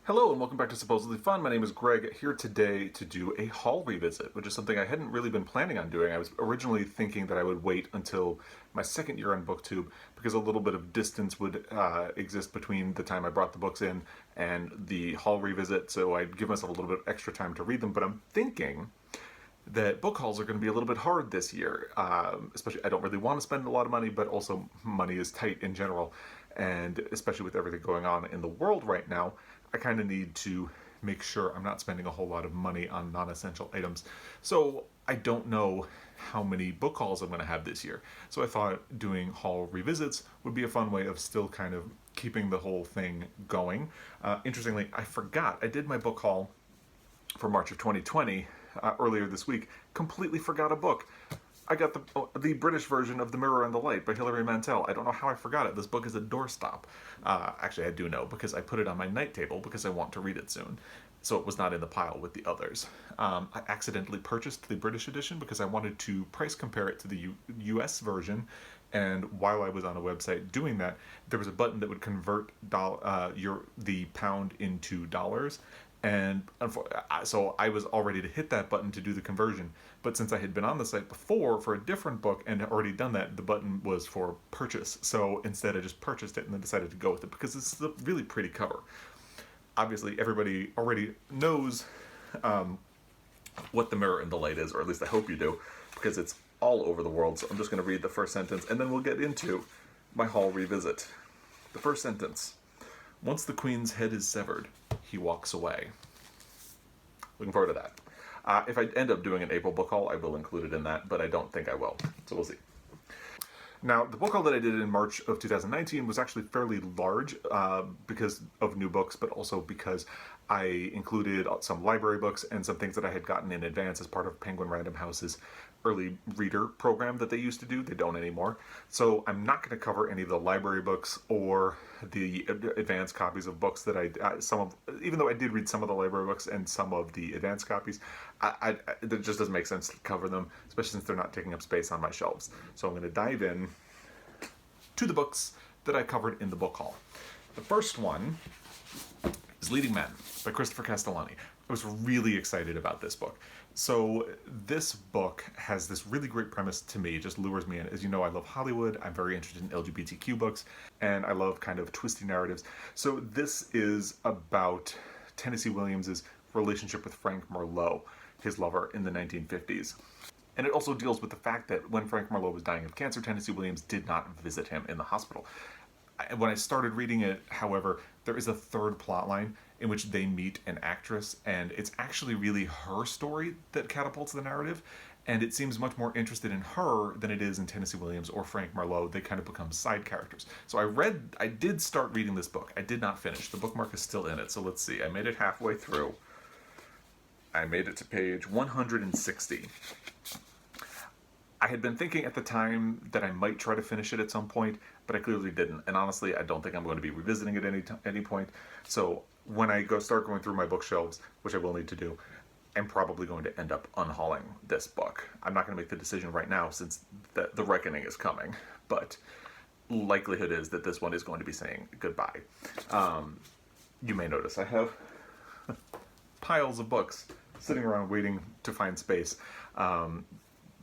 Hello and welcome back to Supposedly Fun. My name is Greg, here today to do a haul revisit, which is something I hadn't really been planning on doing. I was originally thinking that I would wait until my second year on BookTube because a little bit of distance would exist between the time I brought the books in and the haul revisit, so I'd give myself a little bit extra time to read them, but I'm thinking that book hauls are going to be a little bit hard this year. Especially, I don't really want to spend a lot of money, but also money is tight in general, and especially with everything going on in the world right now, I kind of need to make sure I'm not spending a whole lot of money on non-essential items. So I don't know how many book hauls I'm going to have this year. So I thought doing haul revisits would be a fun way of still kind of keeping the whole thing going. Interestingly, I forgot I did my book haul for March of 2020 earlier this week. Completely forgot a book. I got the British version of The Mirror and the Light by Hilary Mantel. I don't know how I forgot it. This book is a doorstop. Actually, I do know because I put it on my night table because I want to read it soon. So it was not in the pile with the others. I accidentally purchased the British edition because I wanted to price compare it to the US version. And while I was on a website doing that, there was a button that would convert the pound into dollars. And so I was all ready to hit that button to do the conversion. But since I had been on the site before for a different book and had already done that, the button was for purchase. So instead I just purchased it and then decided to go with it because it's a really pretty cover. Obviously everybody already knows what The Mirror and the Light is, or at least I hope you do, because it's all over the world. So I'm just going to read the first sentence and then we'll get into my haul revisit. The first sentence. Once the Queen's head is severed, he walks away. Looking forward to that. If I end up doing an April book haul, I will include it in that, but I don't think I will. So we'll see. Now, the book haul that I did in March of 2019 was actually fairly large because of new books, but also because I included some library books and some things that I had gotten in advance as part of Penguin Random House's early reader program that they used to do. They don't anymore. So I'm not going to cover any of the library books or the advanced copies of books that even though I did read some of the library books and some of the advanced copies, it just doesn't make sense to cover them, especially since they're not taking up space on my shelves. So I'm going to dive in to the books that I covered in the book haul. The first one is Leading Men by Christopher Castellani. I was really excited about this book. So this book has this really great premise to me. It just lures me in. As you know, I love Hollywood. I'm very interested in LGBTQ books, and I love kind of twisty narratives. So this is about Tennessee Williams's relationship with Frank Marlowe, his lover in the 1950s. And it also deals with the fact that when Frank Marlowe was dying of cancer, Tennessee Williams did not visit him in the hospital. When I started reading it, however, there is a third plot line in which they meet an actress, and it's actually really her story that catapults the narrative, and it seems much more interested in her than it is in Tennessee Williams or Frank Marlowe. They kind of become side characters. So I did start reading this book. I did not finish. The bookmark is still in it, so let's see. I made it halfway through. I made it to page 160. I had been thinking at the time that I might try to finish it at some point, but I clearly didn't. And honestly, I don't think I'm going to be revisiting it any point. So when I start going through my bookshelves, which I will need to do, I'm probably going to end up unhauling this book. I'm not going to make the decision right now since the reckoning is coming, but likelihood is that this one is going to be saying goodbye. You may notice I have piles of books sitting around waiting to find space.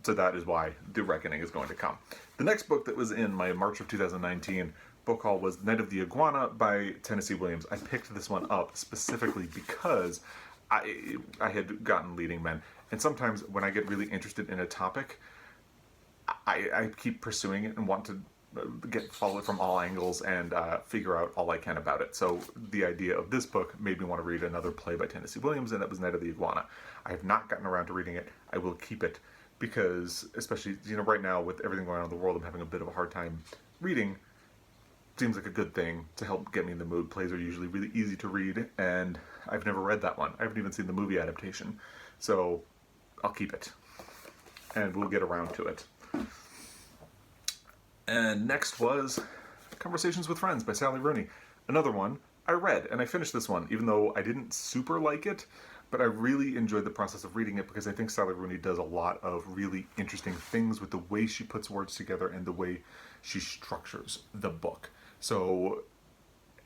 So that is why the reckoning is going to come. The next book that was in my March of 2019 book haul was Night of the Iguana by Tennessee Williams. I picked this one up specifically because I had gotten Leading Men. And sometimes when I get really interested in a topic, I keep pursuing it and want to follow it from all angles and figure out all I can about it. So the idea of this book made me want to read another play by Tennessee Williams, and that was Night of the Iguana. I have not gotten around to reading it. I will keep it because, especially, right now with everything going on in the world, I'm having a bit of a hard time reading. Seems like a good thing to help get me in the mood. Plays are usually really easy to read, and I've never read that one. I haven't even seen the movie adaptation. So I'll keep it, and we'll get around to it. And next was Conversations with Friends by Sally Rooney. Another one I read, and I finished this one, even though I didn't super like it, but I really enjoyed the process of reading it because I think Sally Rooney does a lot of really interesting things with the way she puts words together and the way she structures the book. So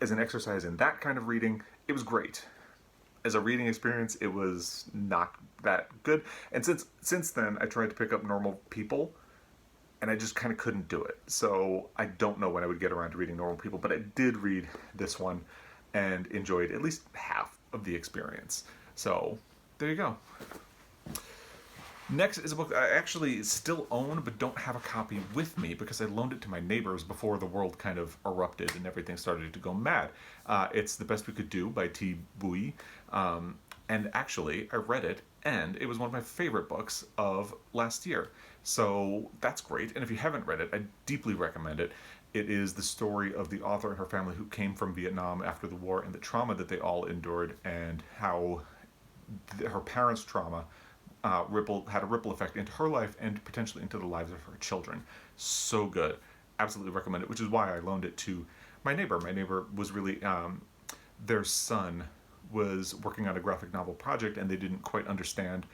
as an exercise in that kind of reading, it was great. As a reading experience, it was not that good. And since then, I tried to pick up Normal People, and I just kind of couldn't do it. So I don't know when I would get around to reading Normal People, but I did read this one and enjoyed at least half of the experience. So there you go. Next is a book I actually still own but don't have a copy with me because I loaned it to my neighbors before the world kind of erupted and everything started to go mad. It's The Best We Could Do by Thi Bui. And actually, I read it, and it was one of my favorite books of last year. So that's great. And if you haven't read it, I deeply recommend it. It is the story of the author and her family who came from Vietnam after the war and the trauma that they all endured, and how her parents' trauma had a ripple effect into her life and potentially into the lives of her children. So good. Absolutely recommend it, which is why I loaned it to my neighbor. My neighbor was really, their son was working on a graphic novel project and they didn't quite understand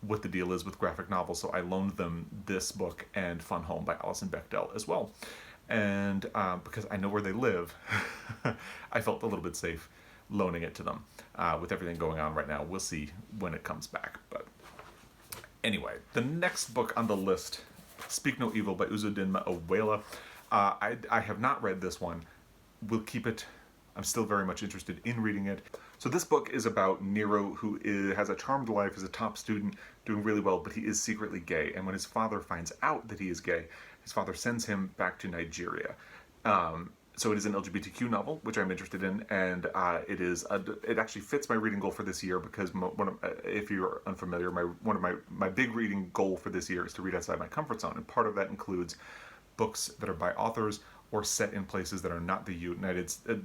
what the deal is with graphic novels, so I loaned them this book and Fun Home by Alison Bechdel as well. And because I know where they live, I felt a little bit safe loaning it to them. With everything going on right now, we'll see when it comes back. But anyway, the next book on the list, Speak No Evil by Uzodinma Iweala. I have not read this one. We'll keep it. I'm still very much interested in reading it. So this book is about Nero, who has a charmed life as a top student, doing really well, but he is secretly gay. And when his father finds out that he is gay, his father sends him back to Nigeria. So it is an LGBTQ novel, which I'm interested in, and it actually fits my reading goal for this year because if you're unfamiliar, one of my big reading goal for this year is to read outside my comfort zone, and part of that includes books that are by authors or set in places that are not the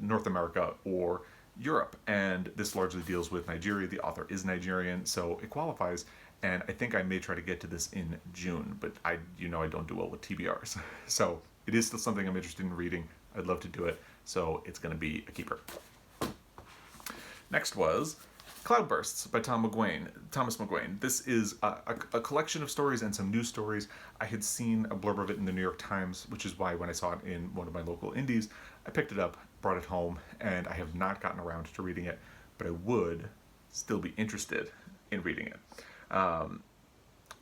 North America or Europe. And this largely deals with Nigeria. The author is Nigerian, so it qualifies. And I think I may try to get to this in June, but I don't do well with TBRs. So it is still something I'm interested in reading. I'd love to do it, so it's going to be a keeper. Next was Cloudbursts by Thomas McGuane. This is a collection of stories and some news stories. I had seen a blurb of it in the New York Times, which is why when I saw it in one of my local indies, I picked it up, brought it home, and I have not gotten around to reading it, but I would still be interested in reading it.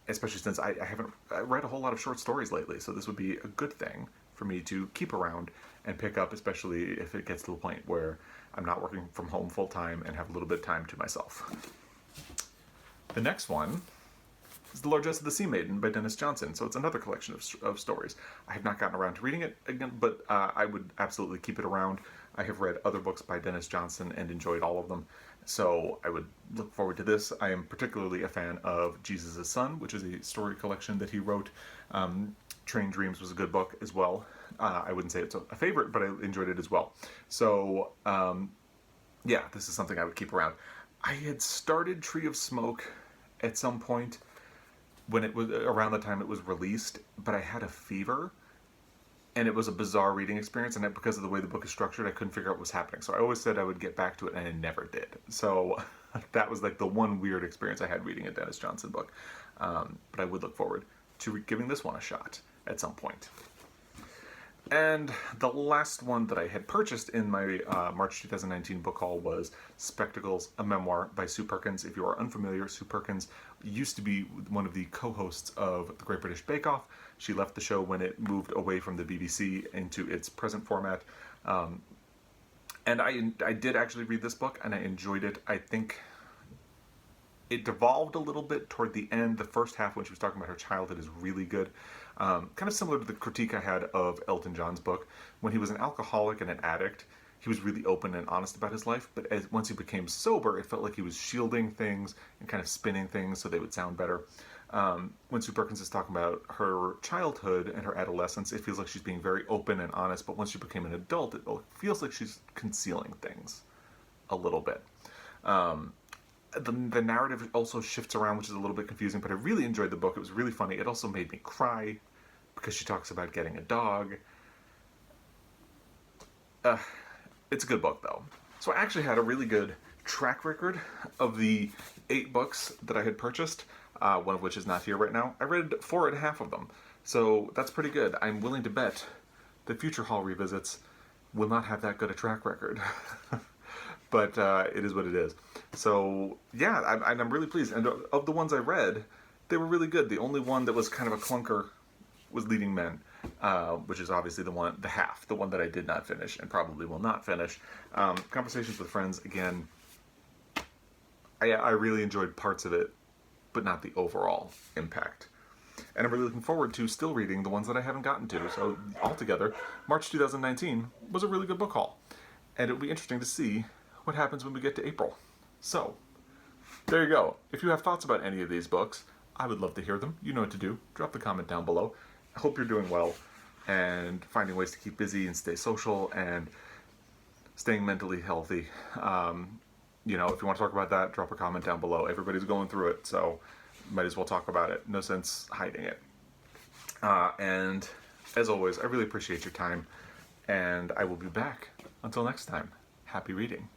Especially since I haven't read a whole lot of short stories lately, so this would be a good thing for me to keep around and pick up, especially if it gets to the point where I'm not working from home full time and have a little bit of time to myself. The next one is The Largesse of the Sea Maiden by Denis Johnson. So it's another collection of stories. I have not gotten around to reading it again, but I would absolutely keep it around. I have read other books by Denis Johnson and enjoyed all of them. So I would look forward to this. I am particularly a fan of Jesus' Son, which is a story collection that he wrote. Train Dreams was a good book as well. I wouldn't say it's a favorite, but I enjoyed it as well. So, yeah, this is something I would keep around. I had started Tree of Smoke at some point when it was around the time it was released, but I had a fever, and it was a bizarre reading experience, and because of the way the book is structured, I couldn't figure out what was happening. So I always said I would get back to it, and I never did. So that was like the one weird experience I had reading a Denis Johnson book. But I would look forward to giving this one a shot at some point. And the last one that I had purchased in my March 2019 book haul was Spectacles, a memoir by Sue Perkins. If you are unfamiliar, Sue Perkins used to be one of the co-hosts of The Great British Bake Off. She left the show when it moved away from the BBC into its present format. And I did actually read this book, and I enjoyed it. I think it devolved a little bit toward the end. The first half, when she was talking about her childhood, is really good. Kind of similar to the critique I had of Elton John's book. When he was an alcoholic and an addict, he was really open and honest about his life, but once he became sober, it felt like he was shielding things and kind of spinning things so they would sound better. When Sue Perkins is talking about her childhood and her adolescence, it feels like she's being very open and honest, but once she became an adult, it feels like she's concealing things a little bit. The narrative also shifts around, which is a little bit confusing, but I really enjoyed the book. It was really funny. It also made me cry because she talks about getting a dog. It's a good book, though. So I actually had a really good track record of the 8 books that I had purchased, one of which is not here right now. I read 4.5 of them, so that's pretty good. I'm willing to bet that future haul revisits will not have that good a track record. but it is what it is. So yeah, I'm really pleased. And of the ones I read, they were really good. The only one that was kind of a clunker was Leading Men, which is obviously the one that I did not finish and probably will not finish. Conversations with Friends, again, I really enjoyed parts of it, but not the overall impact. And I'm really looking forward to still reading the ones that I haven't gotten to. So altogether, March 2019 was a really good book haul. And it'll be interesting to see what happens when we get to April. So, there you go. If you have thoughts about any of these books, I would love to hear them. You know what to do. Drop the comment down below. I hope you're doing well and finding ways to keep busy and stay social and staying mentally healthy. You know, if you want to talk about that, drop a comment down below. Everybody's going through it, so might as well talk about it. No sense hiding it. And as always, I really appreciate your time, and I will be back. Until next time, happy reading.